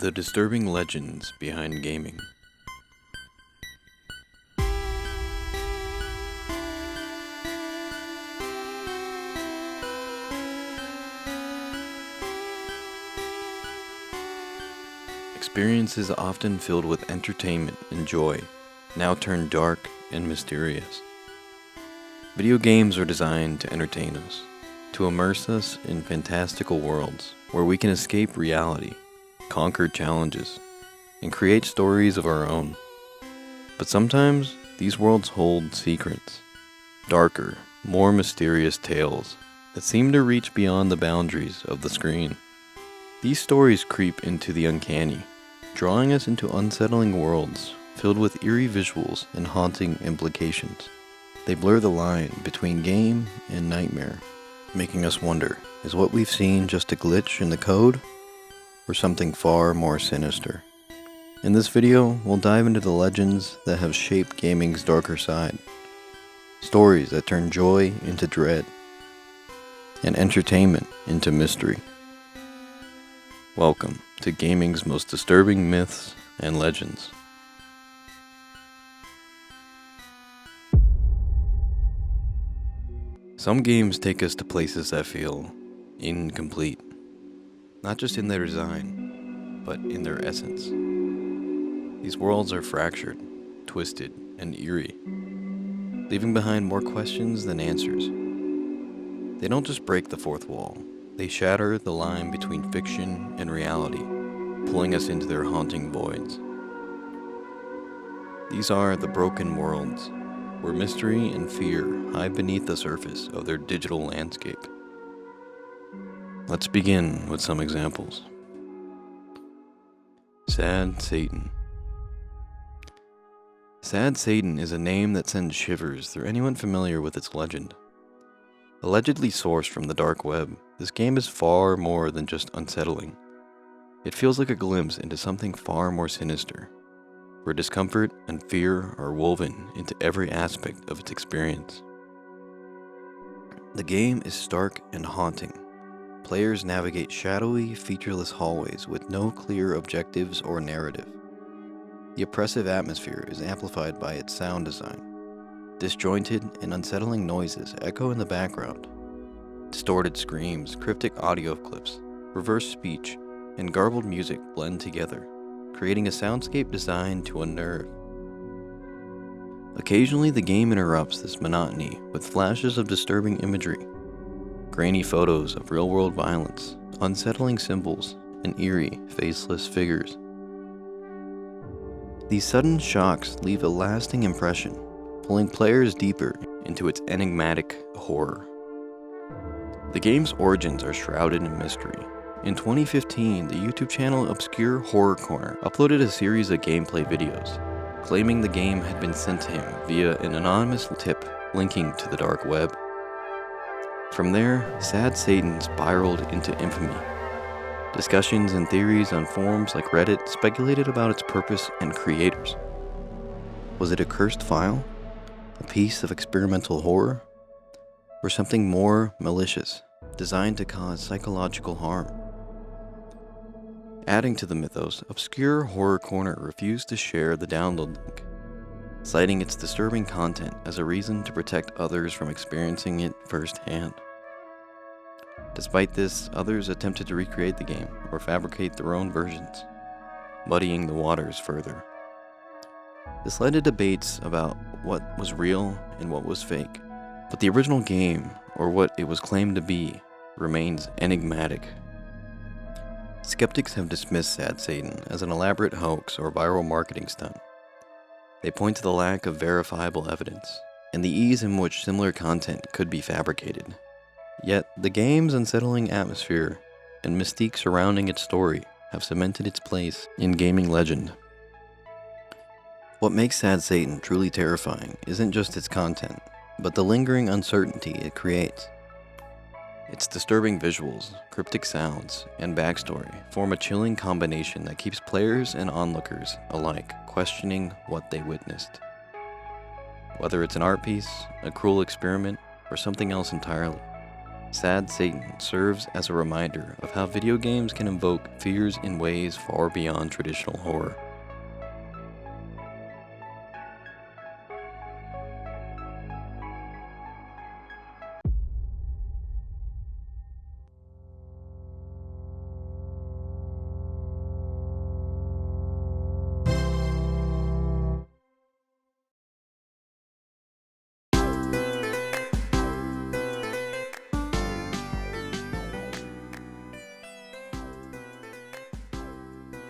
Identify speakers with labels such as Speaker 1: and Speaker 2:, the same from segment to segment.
Speaker 1: The disturbing legends behind gaming. Experiences often filled with entertainment and joy, now turn dark and mysterious. Video games are designed to entertain us, to immerse us in fantastical worlds where we can escape reality, conquer challenges, and create stories of our own. But sometimes these worlds hold secrets, darker, more mysterious tales that seem to reach beyond the boundaries of the screen. These stories creep into the uncanny, drawing us into unsettling worlds filled with eerie visuals and haunting implications. They blur the line between game and nightmare, making us wonder, is what we've seen just a glitch in the code, or something far more sinister? In this video, we'll dive into the legends that have shaped gaming's darker side, stories that turn joy into dread, and entertainment into mystery. Welcome to gaming's most disturbing myths and legends. Some games take us to places that feel incomplete, not just in their design, but in their essence. These worlds are fractured, twisted, and eerie, leaving behind more questions than answers. They don't just break the fourth wall, they shatter the line between fiction and reality, pulling us into their haunting voids. These are the broken worlds, where mystery and fear hide beneath the surface of their digital landscape. Let's begin with some examples. Sad Satan. Sad Satan is a name that sends shivers through anyone familiar with its legend. Allegedly sourced from the dark web, this game is far more than just unsettling. It feels like a glimpse into something far more sinister, where discomfort and fear are woven into every aspect of its experience. The game is stark and haunting. Players navigate shadowy, featureless hallways with no clear objectives or narrative. The oppressive atmosphere is amplified by its sound design. Disjointed and unsettling noises echo in the background. Distorted screams, cryptic audio clips, reverse speech, and garbled music blend together, creating a soundscape designed to unnerve. Occasionally, the game interrupts this monotony with flashes of disturbing imagery, grainy photos of real-world violence, unsettling symbols, and eerie, faceless figures. These sudden shocks leave a lasting impression, pulling players deeper into its enigmatic horror. The game's origins are shrouded in mystery. In 2015, the YouTube channel Obscure Horror Corner uploaded a series of gameplay videos, claiming the game had been sent to him via an anonymous tip linking to the dark web. From there, Sad Satan spiraled into infamy. Discussions and theories on forums like Reddit speculated about its purpose and creators. Was it a cursed file? A piece of experimental horror? Or something more malicious, designed to cause psychological harm? Adding to the mythos, Obscure Horror Corner refused to share the download link, citing its disturbing content as a reason to protect others from experiencing it firsthand. Despite this, others attempted to recreate the game or fabricate their own versions, muddying the waters further. This led to debates about what was real and what was fake, but the original game, or what it was claimed to be, remains enigmatic. Skeptics have dismissed Sad Satan as an elaborate hoax or viral marketing stunt. They point to the lack of verifiable evidence and the ease in which similar content could be fabricated. Yet, the game's unsettling atmosphere and mystique surrounding its story have cemented its place in gaming legend. What makes Sad Satan truly terrifying isn't just its content, but the lingering uncertainty it creates. Its disturbing visuals, cryptic sounds, and backstory form a chilling combination that keeps players and onlookers alike questioning what they witnessed. Whether it's an art piece, a cruel experiment, or something else entirely, Sad Satan serves as a reminder of how video games can invoke fears in ways far beyond traditional horror.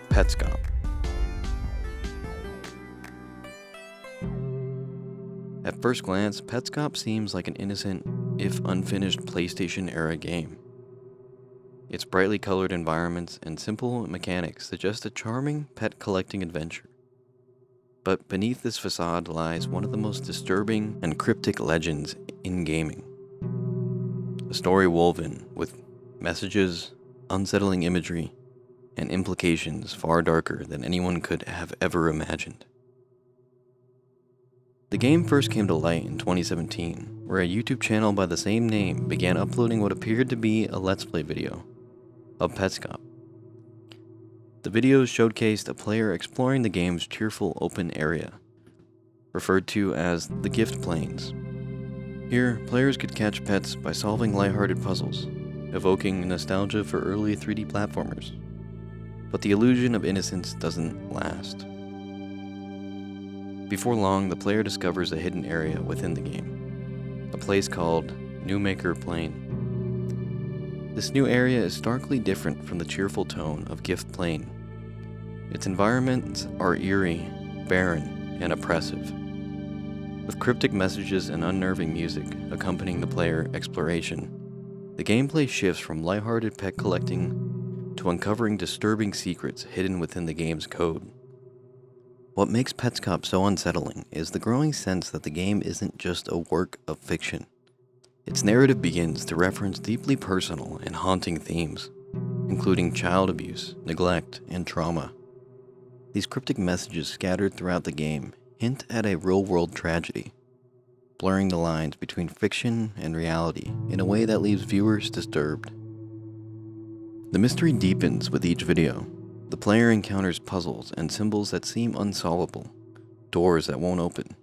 Speaker 1: Petscop. At first glance, Petscop seems like an innocent, if unfinished PlayStation-era game. Its brightly colored environments and simple mechanics suggest a charming pet-collecting adventure. But beneath this facade lies one of the most disturbing and cryptic legends in gaming. A story woven with messages, unsettling imagery, and implications far darker than anyone could have ever imagined. The game first came to light in 2017, where a YouTube channel by the same name began uploading what appeared to be a Let's Play video of Petscop. The videos showcased a player exploring the game's cheerful open area, referred to as the Gift Plains. Here, players could catch pets by solving lighthearted puzzles, evoking nostalgia for early 3D platformers. But the illusion of innocence doesn't last. Before long, the player discovers a hidden area within the game, a place called Newmaker Plain. This new area is starkly different from the cheerful tone of Gift Plain. Its environments are eerie, barren, and oppressive, with cryptic messages and unnerving music accompanying the player exploration. The gameplay shifts from lighthearted pet collecting to uncovering disturbing secrets hidden within the game's code. What makes Petscop so unsettling is the growing sense that the game isn't just a work of fiction. Its narrative begins to reference deeply personal and haunting themes, including child abuse, neglect, and trauma. These cryptic messages scattered throughout the game hint at a real-world tragedy, blurring the lines between fiction and reality in a way that leaves viewers disturbed. The mystery deepens with each video. The player encounters puzzles and symbols that seem unsolvable, doors that won't open,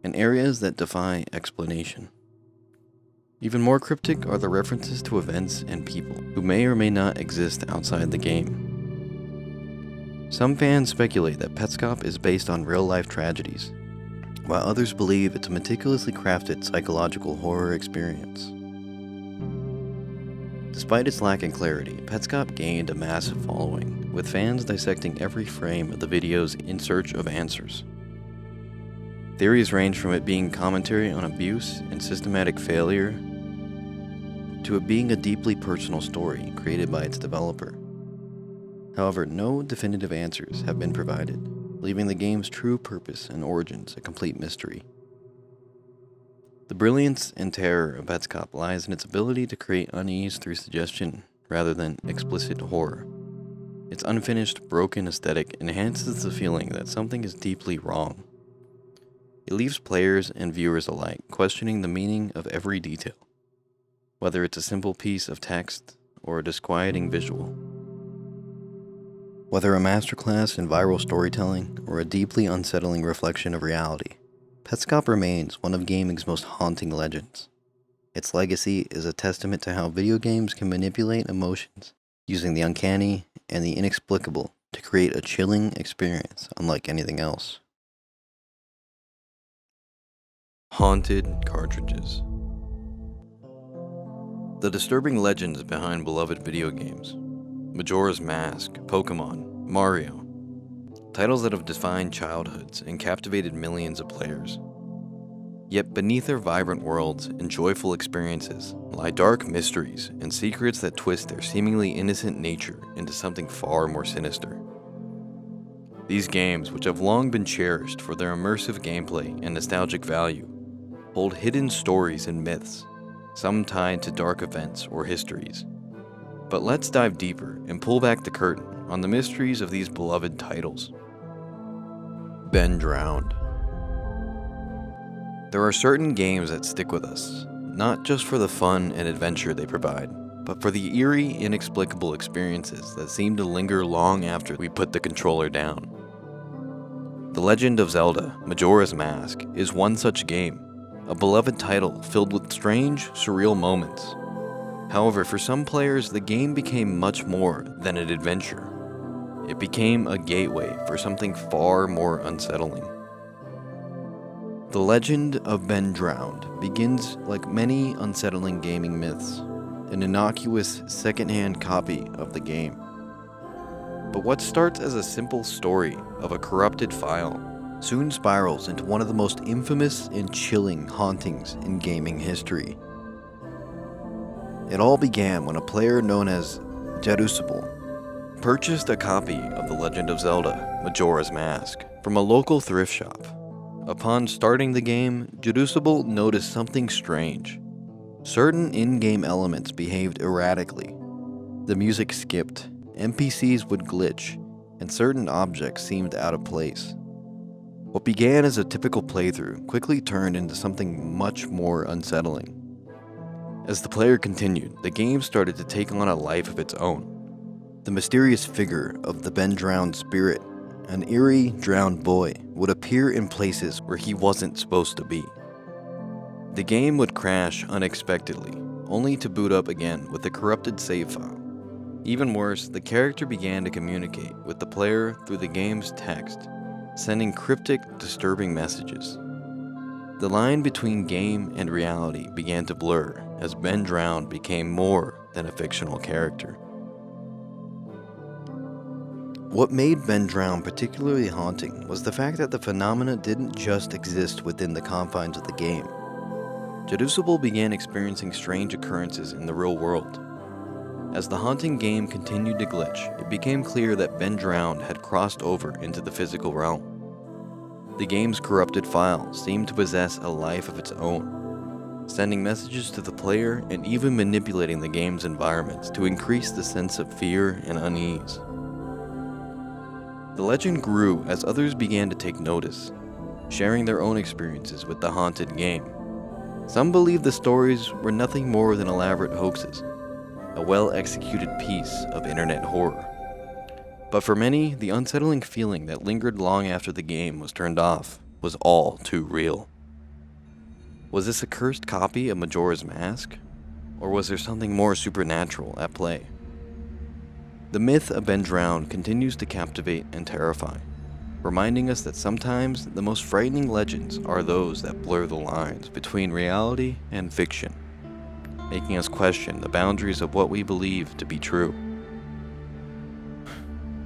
Speaker 1: and areas that defy explanation. Even more cryptic are the references to events and people who may or may not exist outside the game. Some fans speculate that Petscop is based on real-life tragedies, while others believe it's a meticulously crafted psychological horror experience. Despite its lack of clarity, Petscop gained a massive following, with fans dissecting every frame of the videos in search of answers. Theories range from it being commentary on abuse and systematic failure, to it being a deeply personal story created by its developer. However, no definitive answers have been provided, leaving the game's true purpose and origins a complete mystery. The brilliance and terror of Petscop lies in its ability to create unease through suggestion rather than explicit horror. Its unfinished, broken aesthetic enhances the feeling that something is deeply wrong. It leaves players and viewers alike questioning the meaning of every detail, whether it's a simple piece of text or a disquieting visual. Whether a masterclass in viral storytelling or a deeply unsettling reflection of reality, Petscop remains one of gaming's most haunting legends. Its legacy is a testament to how video games can manipulate emotions, using the uncanny and the inexplicable to create a chilling experience unlike anything else. Haunted cartridges. The disturbing legends behind beloved video games. Majora's Mask, Pokémon, Mario. Titles that have defined childhoods and captivated millions of players. Yet beneath their vibrant worlds and joyful experiences lie dark mysteries and secrets that twist their seemingly innocent nature into something far more sinister. These games, which have long been cherished for their immersive gameplay and nostalgic value, hold hidden stories and myths, some tied to dark events or histories. But let's dive deeper and pull back the curtain on the mysteries of these beloved titles. Been drowned. There are certain games that stick with us, not just for the fun and adventure they provide, but for the eerie, inexplicable experiences that seem to linger long after we put the controller down. The Legend of Zelda: Majora's Mask is one such game, a beloved title filled with strange, surreal moments. However, for some players, the game became much more than an adventure. It became a gateway for something far more unsettling. The Legend of Ben Drowned begins like many unsettling gaming myths, an innocuous second-hand copy of the game. But what starts as a simple story of a corrupted file soon spirals into one of the most infamous and chilling hauntings in gaming history. It all began when a player known as Jadusable purchased a copy of The Legend of Zelda: Majora's Mask from a local thrift shop. Upon starting the game, Jadusable noticed something strange. Certain in-game elements behaved erratically. The music skipped, NPCs would glitch, and certain objects seemed out of place. What began as a typical playthrough quickly turned into something much more unsettling. As the player continued, the game started to take on a life of its own. The mysterious figure of the Ben Drowned spirit, an eerie, drowned boy, would appear in places where he wasn't supposed to be. The game would crash unexpectedly, only to boot up again with a corrupted save file. Even worse, the character began to communicate with the player through the game's text, sending cryptic, disturbing messages. The line between game and reality began to blur as Ben Drowned became more than a fictional character. What made Ben Drowned particularly haunting was the fact that the phenomena didn't just exist within the confines of the game. Jadusable began experiencing strange occurrences in the real world. As the haunting game continued to glitch, it became clear that Ben Drowned had crossed over into the physical realm. The game's corrupted file seemed to possess a life of its own, sending messages to the player and even manipulating the game's environments to increase the sense of fear and unease. The legend grew as others began to take notice, sharing their own experiences with the haunted game. Some believed the stories were nothing more than elaborate hoaxes, a well-executed piece of internet horror. But for many, the unsettling feeling that lingered long after the game was turned off was all too real. Was this a cursed copy of Majora's Mask? Or was there something more supernatural at play? The myth of Ben Drowned continues to captivate and terrify, reminding us that sometimes the most frightening legends are those that blur the lines between reality and fiction, making us question the boundaries of what we believe to be true.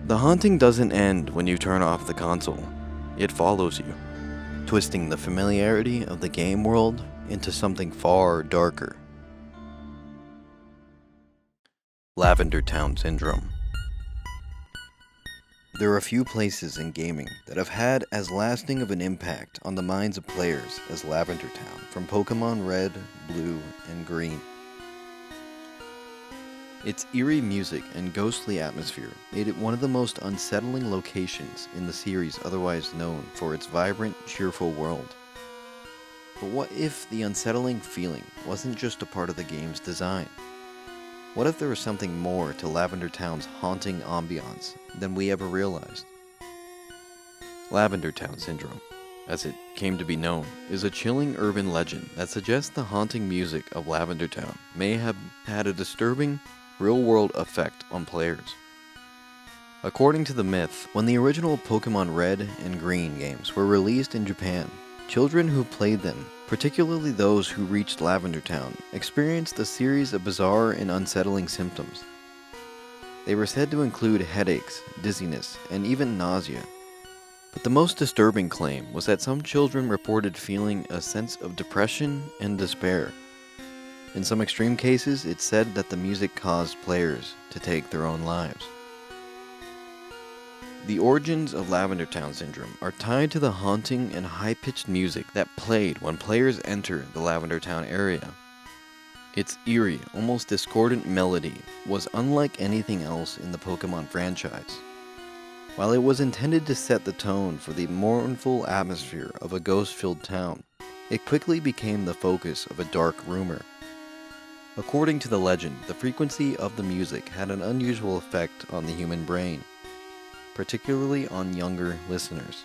Speaker 1: The haunting doesn't end when you turn off the console. It follows you, twisting the familiarity of the game world into something far darker. Lavender Town Syndrome. There are few places in gaming that have had as lasting of an impact on the minds of players as Lavender Town from Pokémon Red, Blue, and Green. Its eerie music and ghostly atmosphere made it one of the most unsettling locations in the series, otherwise known for its vibrant, cheerful world. But what if the unsettling feeling wasn't just a part of the game's design? What if there was something more to Lavender Town's haunting ambiance than we ever realized? Lavender Town Syndrome, as it came to be known, is a chilling urban legend that suggests the haunting music of Lavender Town may have had a disturbing, real-world effect on players. According to the myth, when the original Pokémon Red and Green games were released in Japan, children who played them, particularly those who reached Lavender Town, experienced a series of bizarre and unsettling symptoms. They were said to include headaches, dizziness, and even nausea. But the most disturbing claim was that some children reported feeling a sense of depression and despair. In some extreme cases, it's said that the music caused players to take their own lives. The origins of Lavender Town Syndrome are tied to the haunting and high-pitched music that played when players enter the Lavender Town area. Its eerie, almost discordant melody was unlike anything else in the Pokémon franchise. While it was intended to set the tone for the mournful atmosphere of a ghost-filled town, it quickly became the focus of a dark rumor. According to the legend, the frequency of the music had an unusual effect on the human brain, particularly on younger listeners.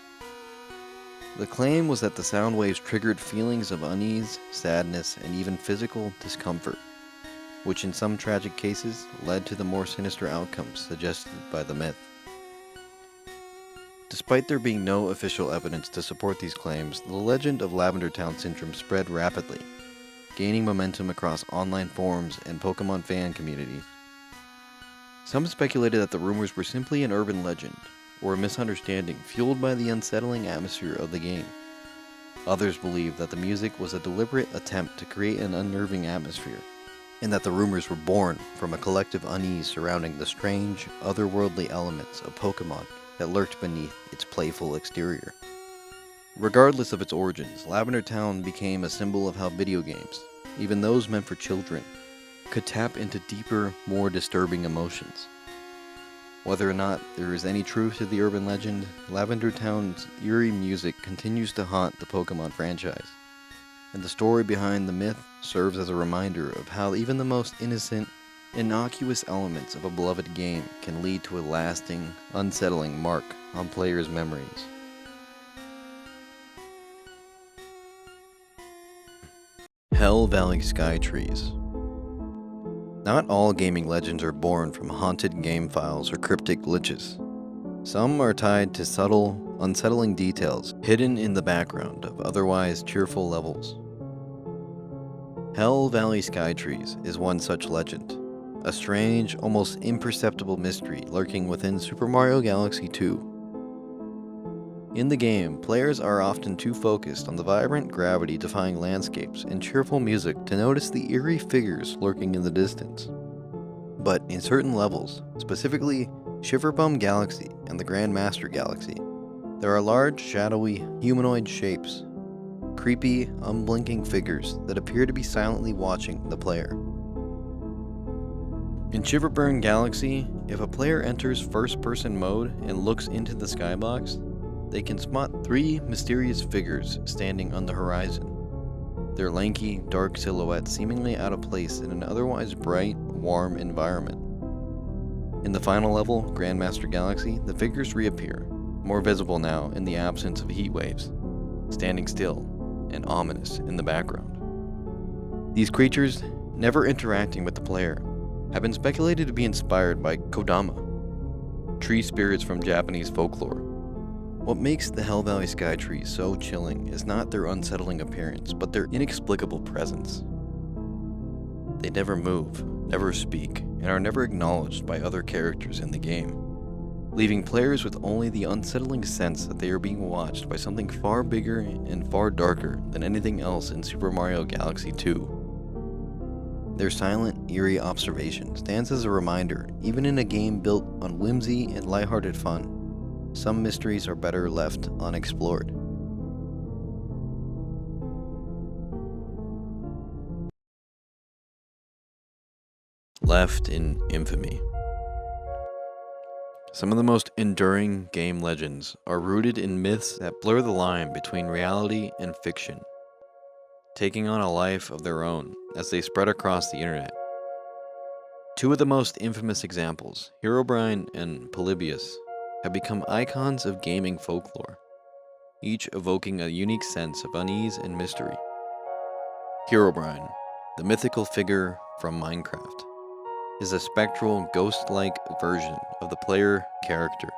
Speaker 1: The claim was that the sound waves triggered feelings of unease, sadness, and even physical discomfort, which in some tragic cases led to the more sinister outcomes suggested by the myth. Despite there being no official evidence to support these claims, the legend of Lavender Town syndrome spread rapidly, gaining momentum across online forums and Pokémon fan communities. Some speculated that the rumors were simply an urban legend, or a misunderstanding fueled by the unsettling atmosphere of the game. Others believed that the music was a deliberate attempt to create an unnerving atmosphere, and that the rumors were born from a collective unease surrounding the strange, otherworldly elements of Pokémon that lurked beneath its playful exterior. Regardless of its origins, Lavender Town became a symbol of how video games, even those meant for children, could tap into deeper, more disturbing emotions. Whether or not there is any truth to the urban legend, Lavender Town's eerie music continues to haunt the Pokémon franchise, and the story behind the myth serves as a reminder of how even the most innocent, innocuous elements of a beloved game can lead to a lasting, unsettling mark on players' memories. Hell Valley Sky Trees. Not all gaming legends are born from haunted game files or cryptic glitches. Some are tied to subtle, unsettling details hidden in the background of otherwise cheerful levels. Hell Valley Sky Trees is one such legend, a strange, almost imperceptible mystery lurking within Super Mario Galaxy 2. In the game, players are often too focused on the vibrant, gravity-defying landscapes and cheerful music to notice the eerie figures lurking in the distance. But in certain levels, specifically Shiverbum Galaxy and the Grand Master Galaxy, there are large, shadowy, humanoid shapes, creepy, unblinking figures that appear to be silently watching the player. In Shiverburn Galaxy, if a player enters first-person mode and looks into the skybox, they can spot three mysterious figures standing on the horizon, their lanky, dark silhouettes seemingly out of place in an otherwise bright, warm environment. In the final level, Grandmaster Galaxy, the figures reappear, more visible now in the absence of heat waves, standing still and ominous in the background. These creatures, never interacting with the player, have been speculated to be inspired by Kodama, tree spirits from Japanese folklore. What makes the Hell Valley Sky Trees so chilling is not their unsettling appearance, but their inexplicable presence. They never move, never speak, and are never acknowledged by other characters in the game, leaving players with only the unsettling sense that they are being watched by something far bigger and far darker than anything else in Super Mario Galaxy 2. Their silent, eerie observation stands as a reminder, even in a game built on whimsy and lighthearted fun, some mysteries are better left unexplored. Left in infamy. Some of the most enduring game legends are rooted in myths that blur the line between reality and fiction, taking on a life of their own as they spread across the internet. Two of the most infamous examples, Herobrine and Polybius, have become icons of gaming folklore, each evoking a unique sense of unease and mystery. Herobrine, the mythical figure from Minecraft, is a spectral, ghost-like version of the player character.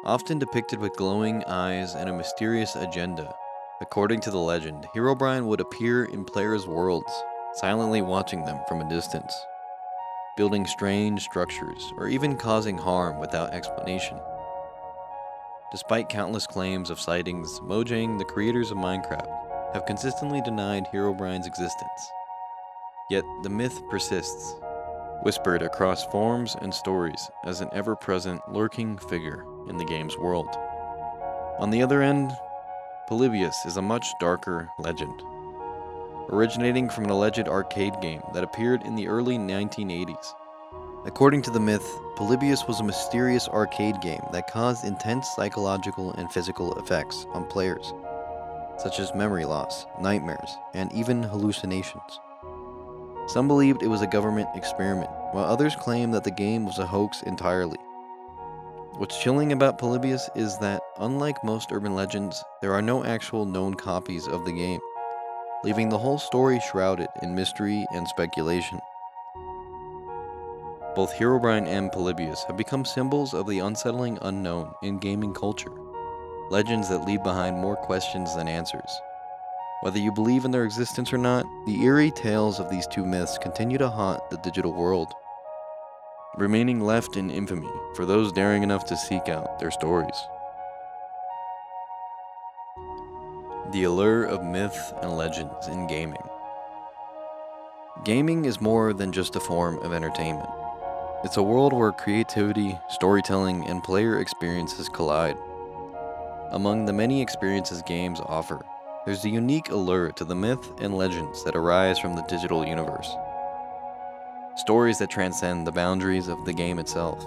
Speaker 1: Often depicted with glowing eyes and a mysterious agenda, according to the legend, Herobrine would appear in players' worlds, silently watching them from a distance, building strange structures, or even causing harm without explanation. Despite countless claims of sightings, Mojang, the creators of Minecraft, have consistently denied Herobrine's existence. Yet the myth persists, whispered across forums and stories as an ever-present, lurking figure in the game's world. On the other end, Polybius is a much darker legend, originating from an alleged arcade game that appeared in the early 1980s. According to the myth, Polybius was a mysterious arcade game that caused intense psychological and physical effects on players, such as memory loss, nightmares, and even hallucinations. Some believed it was a government experiment, while others claimed that the game was a hoax entirely. What's chilling about Polybius is that, unlike most urban legends, there are no actual known copies of the game, leaving the whole story shrouded in mystery and speculation. Both Herobrine and Polybius have become symbols of the unsettling unknown in gaming culture, legends that leave behind more questions than answers. Whether you believe in their existence or not, the eerie tales of these two myths continue to haunt the digital world, remaining left in infamy for those daring enough to seek out their stories. The allure of myth and legends in gaming. Gaming is more than just a form of entertainment. It's a world where creativity, storytelling, and player experiences collide. Among the many experiences games offer, there's a unique allure to the myth and legends that arise from the digital universe. Stories that transcend the boundaries of the game itself.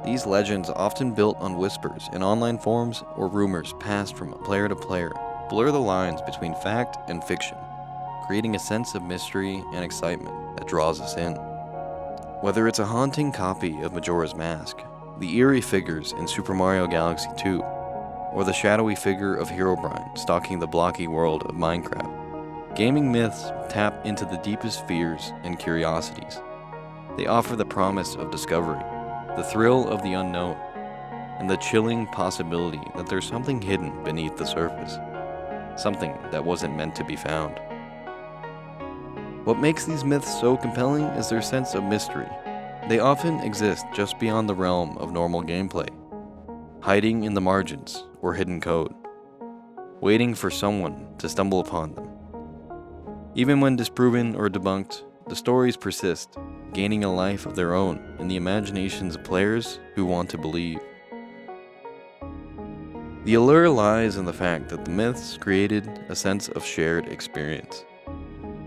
Speaker 1: These legends, often built on whispers in online forums or rumors passed from player to player, blur the lines between fact and fiction, creating a sense of mystery and excitement that draws us in. Whether it's a haunting copy of Majora's Mask, the eerie figures in Super Mario Galaxy 2, or the shadowy figure of Herobrine stalking the blocky world of Minecraft, gaming myths tap into the deepest fears and curiosities. They offer the promise of discovery, the thrill of the unknown, and the chilling possibility that there's something hidden beneath the surface, something that wasn't meant to be found. What makes these myths so compelling is their sense of mystery. They often exist just beyond the realm of normal gameplay, hiding in the margins or hidden code, waiting for someone to stumble upon them. Even when disproven or debunked, the stories persist, gaining a life of their own in the imaginations of players who want to believe. The allure lies in the fact that the myths created a sense of shared experience,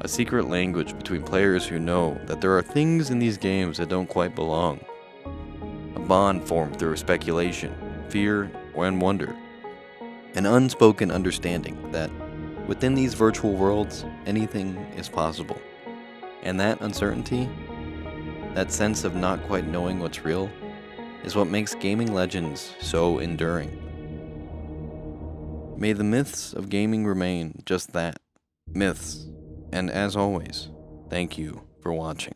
Speaker 1: a secret language between players who know that there are things in these games that don't quite belong. A bond formed through speculation, fear, and wonder. An unspoken understanding that, within these virtual worlds, anything is possible. And that uncertainty, that sense of not quite knowing what's real, is what makes gaming legends so enduring. May the myths of gaming remain just that, myths. And as always, thank you for watching.